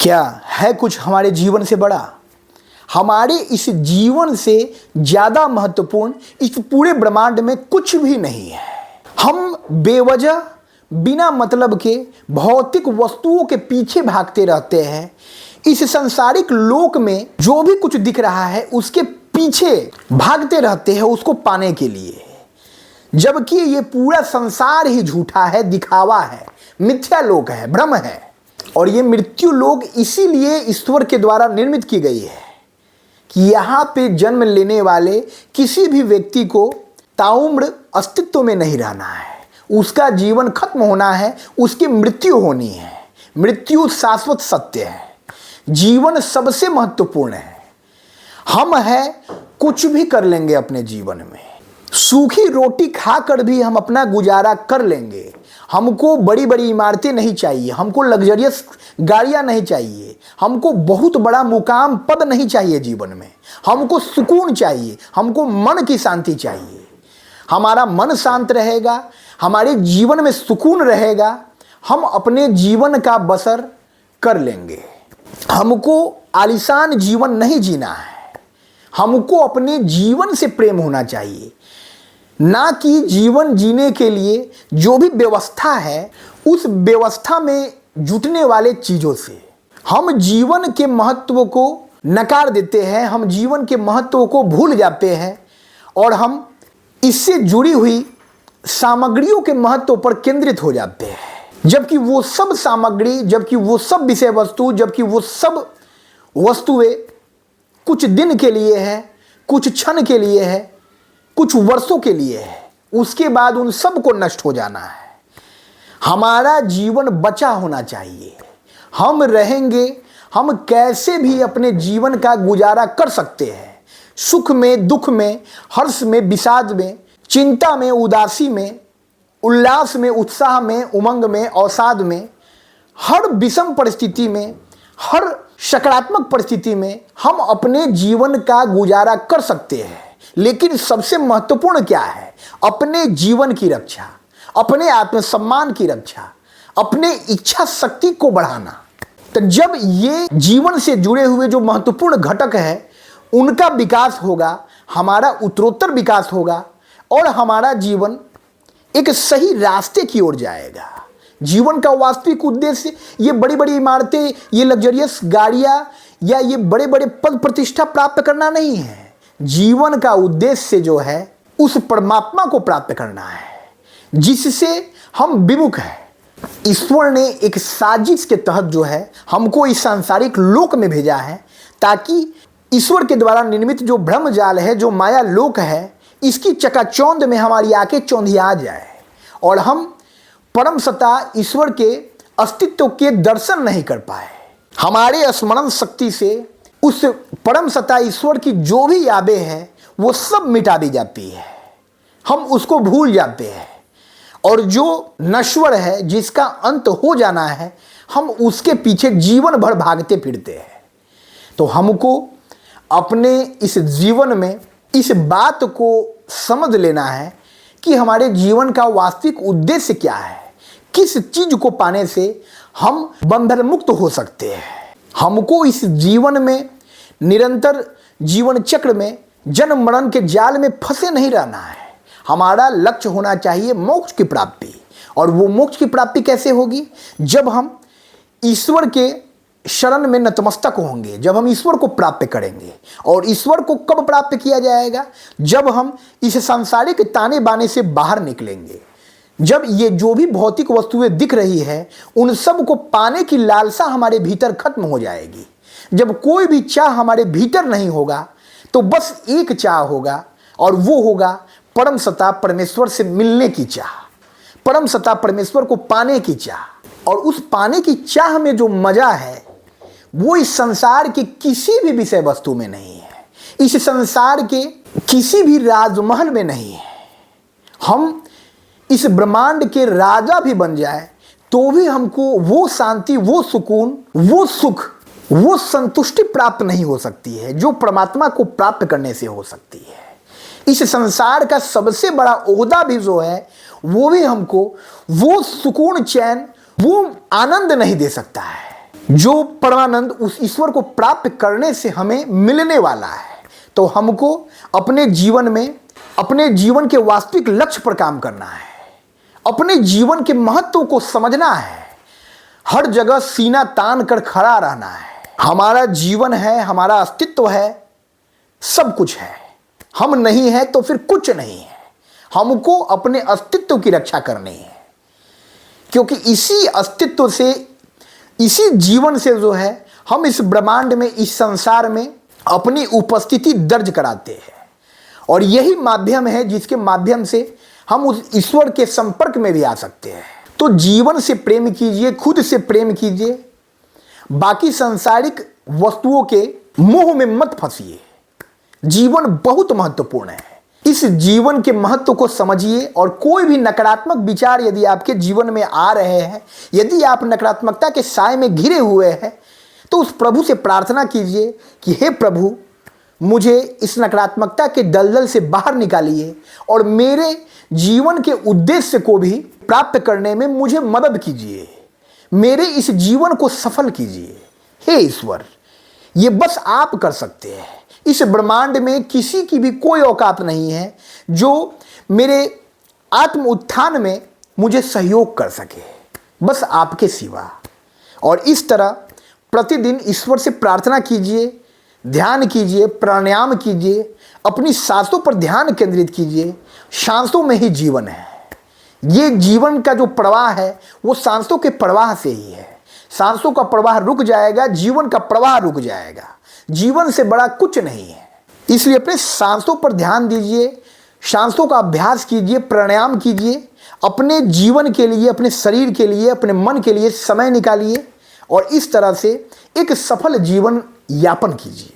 क्या है कुछ हमारे जीवन से बड़ा? हमारे इस जीवन से ज़्यादा महत्वपूर्ण इस पूरे ब्रह्मांड में कुछ भी नहीं है। हम बेवजह बिना मतलब के भौतिक वस्तुओं के पीछे भागते रहते हैं। इस संसारिक लोक में जो भी कुछ दिख रहा है उसके पीछे भागते रहते हैं उसको पाने के लिए, जबकि ये पूरा संसार ही झूठा है, दिखावा है, मिथ्या लोक है, भ्रम है। और ये मृत्यु लोक इसीलिए ईश्वर के द्वारा निर्मित की गई है कि यहाँ पे जन्म लेने वाले किसी भी व्यक्ति को ताउम्र अस्तित्व में नहीं रहना है, उसका जीवन खत्म होना है, उसकी मृत्यु होनी है। मृत्यु शाश्वत सत्य है, जीवन सबसे महत्वपूर्ण है। हम है कुछ भी कर लेंगे अपने जीवन में, सूखी रोटी खाकर भी हम अपना गुजारा कर लेंगे। हमको बड़ी बड़ी इमारतें नहीं चाहिए, हमको लग्जरियस गाड़ियां नहीं चाहिए, हमको बहुत बड़ा मुकाम पद नहीं चाहिए जीवन में। हमको सुकून चाहिए, हमको मन की शांति चाहिए। हमारा मन शांत रहेगा, हमारे जीवन में सुकून रहेगा, हम अपने जीवन का बसर कर लेंगे। हमको आलीशान जीवन नहीं जीना है, हमको अपने जीवन से प्रेम होना चाहिए, ना कि जीवन जीने के लिए जो भी व्यवस्था है उस व्यवस्था में जुटने वाले चीज़ों से। हम जीवन के महत्व को नकार देते हैं, हम जीवन के महत्व को भूल जाते हैं और हम इससे जुड़ी हुई सामग्रियों के महत्व पर केंद्रित हो जाते हैं। जबकि वो सब सामग्री, जबकि वो सब विषय वस्तु, जबकि वो सब वस्तुएं कुछ दिन के लिए है, कुछ क्षण के लिए है, कुछ वर्षों के लिए है, उसके बाद उन सब को नष्ट हो जाना है। हमारा जीवन बचा होना चाहिए। हम रहेंगे, हम कैसे भी अपने जीवन का गुजारा कर सकते हैं, सुख में, दुख में, हर्ष में, विषाद में, चिंता में, उदासी में, उल्लास में, उत्साह में, उमंग में, अवसाद में, हर विषम परिस्थिति में, हर सकारात्मक परिस्थिति में हम अपने जीवन का गुजारा कर सकते हैं। लेकिन सबसे महत्वपूर्ण क्या है? अपने जीवन की रक्षा, अपने आत्मसम्मान की रक्षा, अपने इच्छा शक्ति को बढ़ाना। तो जब ये जीवन से जुड़े हुए जो महत्वपूर्ण घटक है उनका विकास होगा, हमारा उत्तरोत्तर विकास होगा और हमारा जीवन एक सही रास्ते की ओर जाएगा। जीवन का वास्तविक उद्देश्य ये बड़ी बड़ी इमारतें, ये लग्जरियस गाड़ियां या ये बड़े बड़े पद प्रतिष्ठा प्राप्त करना नहीं है। जीवन का उद्देश्य जो है उस परमात्मा को प्राप्त करना है जिससे हम विमुख हैं। ईश्वर ने एक साजिश के तहत जो है हमको इस सांसारिक लोक में भेजा है ताकि ईश्वर के द्वारा निर्मित जो ब्रह्म जाल है, जो माया लोक है, इसकी चकाचौंध में हमारी आंखें चौंधिया जाए और हम परम सत्ता ईश्वर के अस्तित्व के दर्शन नहीं कर पाए। हमारे स्मरण शक्ति से उस परम सत्ता ईश्वर की जो भी यादें हैं वो सब मिटा दी जाती है, हम उसको भूल जाते हैं और जो नश्वर है, जिसका अंत हो जाना है, हम उसके पीछे जीवन भर भागते फिरते हैं। तो हमको अपने इस जीवन में इस बात को समझ लेना है कि हमारे जीवन का वास्तविक उद्देश्य क्या है, किस चीज को पाने से हम बंधन मुक्त हो सकते हैं। हमको इस जीवन में निरंतर जीवन चक्र में जन्म मरण के जाल में फंसे नहीं रहना है। हमारा लक्ष्य होना चाहिए मोक्ष की प्राप्ति। और वो मोक्ष की प्राप्ति कैसे होगी? जब हम ईश्वर के शरण में नतमस्तक होंगे, जब हम ईश्वर को प्राप्त करेंगे। और ईश्वर को कब प्राप्त किया जाएगा? जब हम इस सांसारिक ताने बाने से बाहर निकलेंगे, जब ये जो भी भौतिक वस्तुएं दिख रही है उन सब को पाने की लालसा हमारे भीतर खत्म हो जाएगी। जब कोई भी चाह हमारे भीतर नहीं होगा तो बस एक चाह होगा और वो होगा परम सत्ता परमेश्वर से मिलने की चाह, परम सत्ता परमेश्वर को पाने की चाह। और उस पाने की चाह में जो मजा है वो इस संसार के किसी भी विषय वस्तु में नहीं है, इस संसार के किसी भी राजमहल में नहीं है। हम इस ब्रह्मांड के राजा भी बन जाए तो भी हमको वो शांति, वो सुकून, वो सुख, वो संतुष्टि प्राप्त नहीं हो सकती है जो परमात्मा को प्राप्त करने से हो सकती है। इस संसार का सबसे बड़ा ओहदा भी जो है वो भी हमको वो सुकून, चैन, वो आनंद नहीं दे सकता है। जो परमानंद उस ईश्वर को प्राप्त करने से हमें मिलने वाला है। तो हमको अपने जीवन में अपने जीवन के वास्तविक लक्ष्य पर काम करना है, अपने जीवन के महत्व को समझना है, हर जगह सीना तान कर खड़ा रहना है। हमारा जीवन है, हमारा अस्तित्व है, सब कुछ है। हम नहीं है तो फिर कुछ नहीं है। हमको अपने अस्तित्व की रक्षा करनी है, क्योंकि इसी अस्तित्व से, इसी जीवन से जो है हम इस ब्रह्मांड में, इस संसार में अपनी उपस्थिति दर्ज कराते हैं। और यही माध्यम है जिसके माध्यम से हम उस ईश्वर के संपर्क में भी आ सकते हैं। तो जीवन से प्रेम कीजिए, खुद से प्रेम कीजिए, बाकी सांसारिक वस्तुओं के मोह में मत फंसिए। जीवन बहुत महत्वपूर्ण है। इस जीवन के महत्व को समझिए और कोई भी नकारात्मक विचार यदि आपके जीवन में आ रहे हैं, यदि आप नकारात्मकता के साए में घिरे हुए हैं, तो उस प्रभु से प्रार्थना कीजिए कि हे प्रभु, मुझे इस नकारात्मकता के दलदल से बाहर निकालिए और मेरे जीवन के उद्देश्य को भी प्राप्त करने में मुझे मदद कीजिए। मेरे इस जीवन को सफल कीजिए। हे ईश्वर, ये बस आप कर सकते हैं। इस ब्रह्मांड में किसी की भी कोई औकात नहीं है जो मेरे आत्म उत्थान में मुझे सहयोग कर सके, बस आपके सिवा। और इस तरह प्रतिदिन ईश्वर से प्रार्थना कीजिए, ध्यान कीजिए, प्राणायाम कीजिए, अपनी सांसों पर ध्यान केंद्रित कीजिए। सांसों में ही जीवन है। ये जीवन का जो प्रवाह है वो सांसों के प्रवाह से ही है। सांसों का प्रवाह रुक जाएगा, जीवन का प्रवाह रुक जाएगा। जीवन से बड़ा कुछ नहीं है। इसलिए अपने सांसों पर ध्यान दीजिए, सांसों का अभ्यास कीजिए, प्राणायाम कीजिए, अपने जीवन के लिए, अपने शरीर के लिए, अपने मन के लिए समय निकालिए और इस तरह से एक सफल जीवन यापन कीजिए।